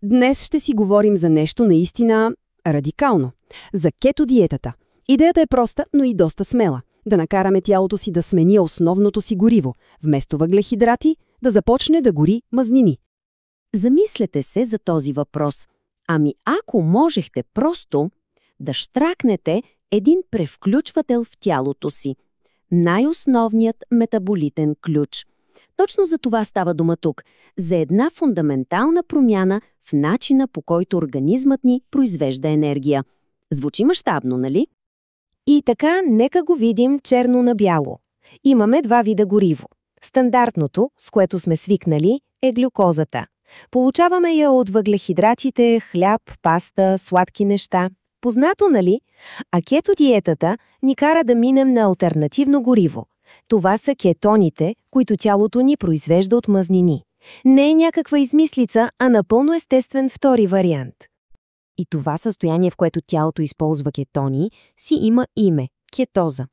Днес ще си говорим за нещо наистина радикално. За кетодиетата. Идеята е проста, но и доста смела. Да накараме тялото си да смени основното си гориво. Вместо въглехидрати, да започне да гори мазнини. Замислете се за този въпрос. Ами ако можехте просто да щракнете един превключвател в тялото си. Най-основният метаболитен ключ. Точно за това става дума тук. За една фундаментална промяна в начина, по който организмът ни произвежда енергия. Звучи мащабно, нали? И така, нека го видим черно на бяло. Имаме два вида гориво. Стандартното, с което сме свикнали, е глюкозата. Получаваме я от въглехидратите, хляб, паста, сладки неща. Познато, нали? А кетодиетата ни кара да минем на алтернативно гориво. Това са кетоните, които тялото ни произвежда от мазнини. Не е някаква измислица, а напълно естествен втори вариант. И това състояние, в което тялото използва кетони, си има име – кетоза.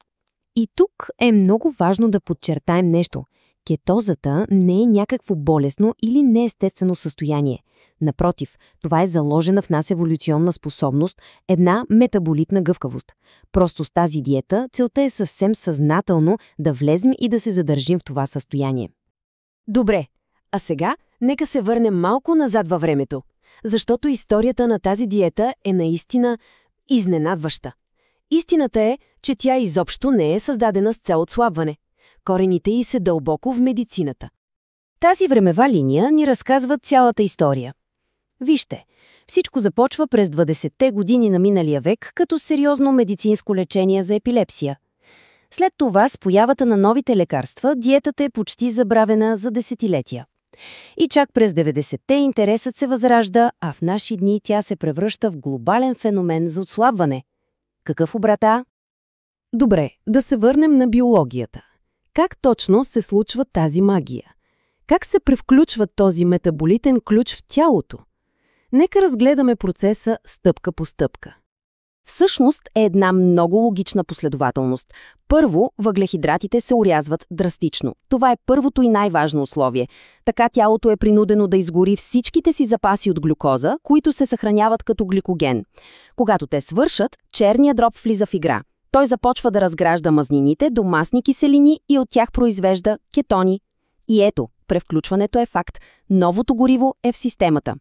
И тук е много важно да подчертаем нещо. Кетозата не е някакво болестно или неестествено състояние. Напротив, това е заложена в нас еволюционна способност, една метаболитна гъвкавост. Просто с тази диета целта е съвсем съзнателно да влезем и да се задържим в това състояние. Добре, а сега нека се върнем малко назад във времето, защото историята на тази диета е наистина изненадваща. Истината е, че тя изобщо не е създадена с цел отслабване. Корените й са дълбоко в медицината. Тази времева линия ни разказва цялата история. Вижте, всичко започва през 20-те години на миналия век като сериозно медицинско лечение за епилепсия. След това, с появата на новите лекарства, диетата е почти забравена за десетилетия. И чак през 90-те интересът се възражда, а в наши дни тя се превръща в глобален феномен за отслабване. Какъв обрата? Добре, да се върнем на биологията. Как точно се случва тази магия? Как се превключва този метаболитен ключ в тялото? Нека разгледаме процеса стъпка по стъпка. Всъщност е една много логична последователност. Първо, въглехидратите се орязват драстично. Това е първото и най-важно условие. Така тялото е принудено да изгори всичките си запаси от глюкоза, които се съхраняват като гликоген. Когато те свършат, черният дроб влиза в игра. Той започва да разгражда мазнините до масни киселини и от тях произвежда кетони. И ето, превключването е факт. Новото гориво е в системата.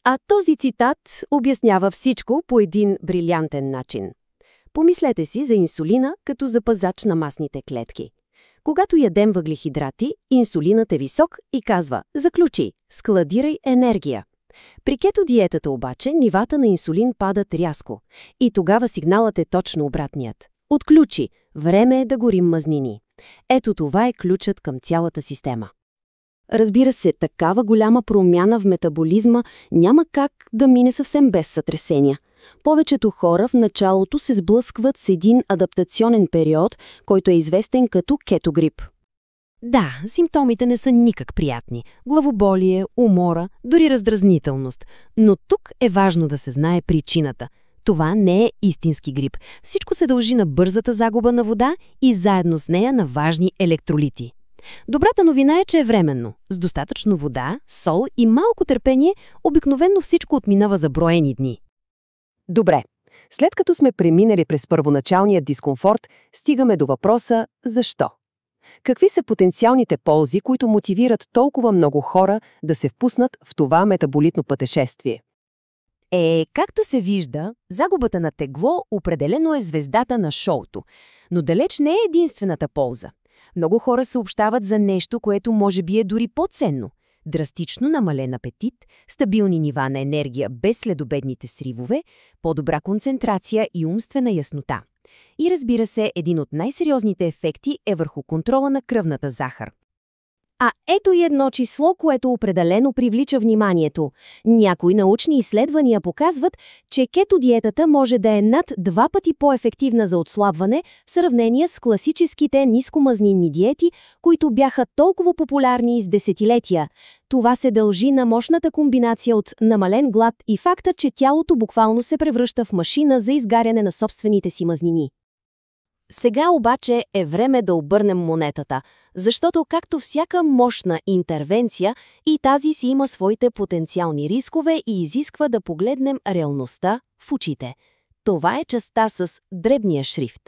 А този цитат обяснява всичко по един брилянтен начин. Помислете си за инсулина като за пазач на масните клетки. Когато ядем въглехидрати, инсулинът е висок и казва «Заключи, складирай енергия». При кетодиетата обаче нивата на инсулин падат рязко. И тогава сигналът е точно обратният. Отключи, време е да горим мазнини. Ето това е ключът към цялата система. Разбира се, такава голяма промяна в метаболизма няма как да мине съвсем без сътресения. Повечето хора в началото се сблъскват с един адаптационен период, който е известен като кетогрип. Да, симптомите не са никак приятни. Главоболие, умора, дори раздразнителност. Но тук е важно да се знае причината. Това не е истински грип. Всичко се дължи на бързата загуба на вода и заедно с нея на важни електролити. Добрата новина е, че е временно. С достатъчно вода, сол и малко търпение, обикновено всичко отминава за броени дни. Добре, след като сме преминали през първоначалния дискомфорт, стигаме до въпроса «Защо?». Какви са потенциалните ползи, които мотивират толкова много хора да се впуснат в това метаболитно пътешествие? Както се вижда, загубата на тегло определено е звездата на шоуто, но далеч не е единствената полза. Много хора съобщават за нещо, което може би е дори по-ценно. Драстично намален апетит, стабилни нива на енергия без следобедните сривове, по-добра концентрация и умствена яснота. И разбира се, един от най-сериозните ефекти е върху контрола на кръвната захар. А ето и едно число, което определено привлича вниманието. Някои научни изследвания показват, че кетодиетата може да е над 2 пъти по-ефективна за отслабване в сравнение с класическите нискомазнинни диети, които бяха толкова популярни с десетилетия. Това се дължи на мощната комбинация от намален глад и факта, че тялото буквално се превръща в машина за изгаряне на собствените си мазнини. Сега обаче е време да обърнем монетата, защото както всяка мощна интервенция, и тази си има своите потенциални рискове и изисква да погледнем реалността в очите. Това е частта с дребния шрифт.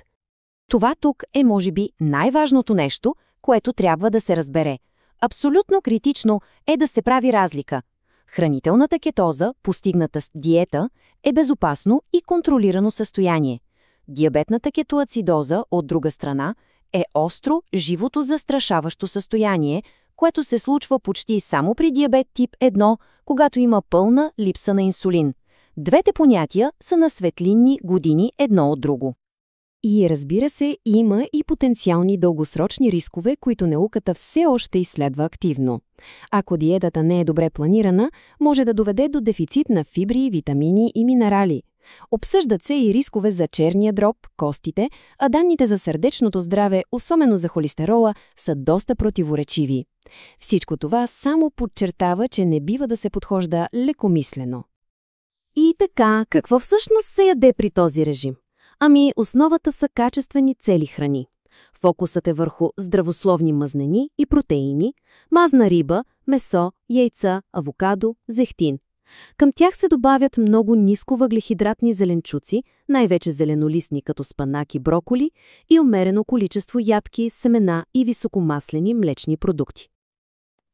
Това тук е, може би, най-важното нещо, което трябва да се разбере. Абсолютно критично е да се прави разлика. Хранителната кетоза, постигната с диета, е безопасно и контролирано състояние. Диабетната кетоацидоза, от друга страна, е остро, живото застрашаващо състояние, което се случва почти само при диабет тип 1, когато има пълна липса на инсулин. Двете понятия са на светлинни години едно от друго. И разбира се, има и потенциални дългосрочни рискове, които науката все още изследва активно. Ако диетата не е добре планирана, може да доведе до дефицит на фибри, витамини и минерали. Обсъждат се и рискове за черния дроб, костите, а данните за сърдечното здраве, особено за холестерола, са доста противоречиви. Всичко това само подчертава, че не бива да се подхожда лекомислено. И така, какво всъщност се яде при този режим? Ами, основата са качествени цели храни. Фокусът е върху здравословни мазнини и протеини, мазна риба, месо, яйца, авокадо, зехтин. Към тях се добавят много нисковъглехидратни зеленчуци, най-вече зеленолистни като спанак и броколи, и умерено количество ядки, семена и високомаслени млечни продукти.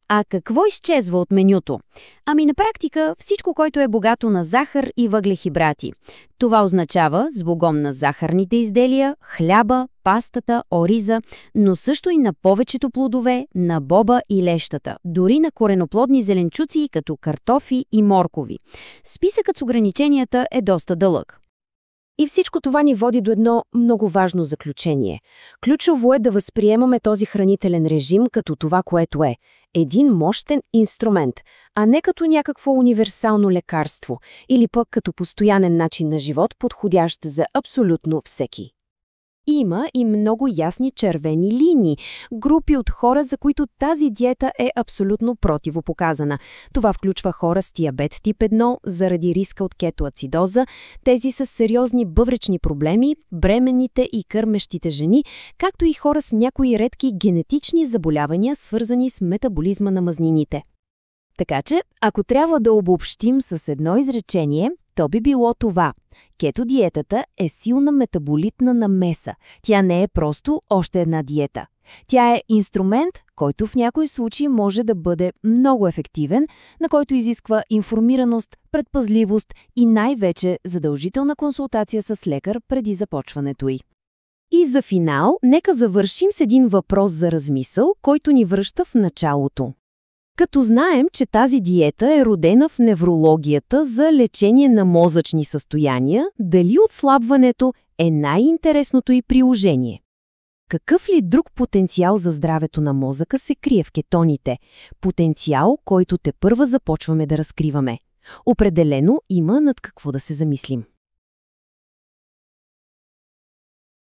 А какво изчезва от менюто? Ами на практика всичко, което е богато на захар и въглехидрати. Това означава сбогом на захарните изделия, хляба, пастата, ориза, но също и на повечето плодове, на боба и лещата, дори на кореноплодни зеленчуци като картофи и моркови. Списъкът с ограниченията е доста дълъг. И всичко това ни води до едно много важно заключение. Ключово е да възприемаме този хранителен режим като това, което е – един мощен инструмент, а не като някакво универсално лекарство или пък като постоянен начин на живот, подходящ за абсолютно всеки. Има и много ясни червени линии, групи от хора, за които тази диета е абсолютно противопоказана. Това включва хора с диабет тип 1 заради риска от кетоацидоза, тези с сериозни бъбречни проблеми, бременните и кърмещите жени, както и хора с някои редки генетични заболявания, свързани с метаболизма на мазнините. Така че, ако трябва да обобщим с едно изречение, то би било това. Кетодиетата е силна метаболитна намеса. Тя не е просто още една диета. Тя е инструмент, който в някои случаи може да бъде много ефективен, на който изисква информираност, предпазливост и най-вече задължителна консултация с лекар преди започването й. И за финал, нека завършим с един въпрос за размисъл, който ни връща в началото. Като знаем, че тази диета е родена в неврологията за лечение на мозъчни състояния, дали отслабването е най-интересното й приложение? Какъв ли друг потенциал за здравето на мозъка се крие в кетоните? Потенциал, който тепърва започваме да разкриваме. Определено има над какво да се замислим.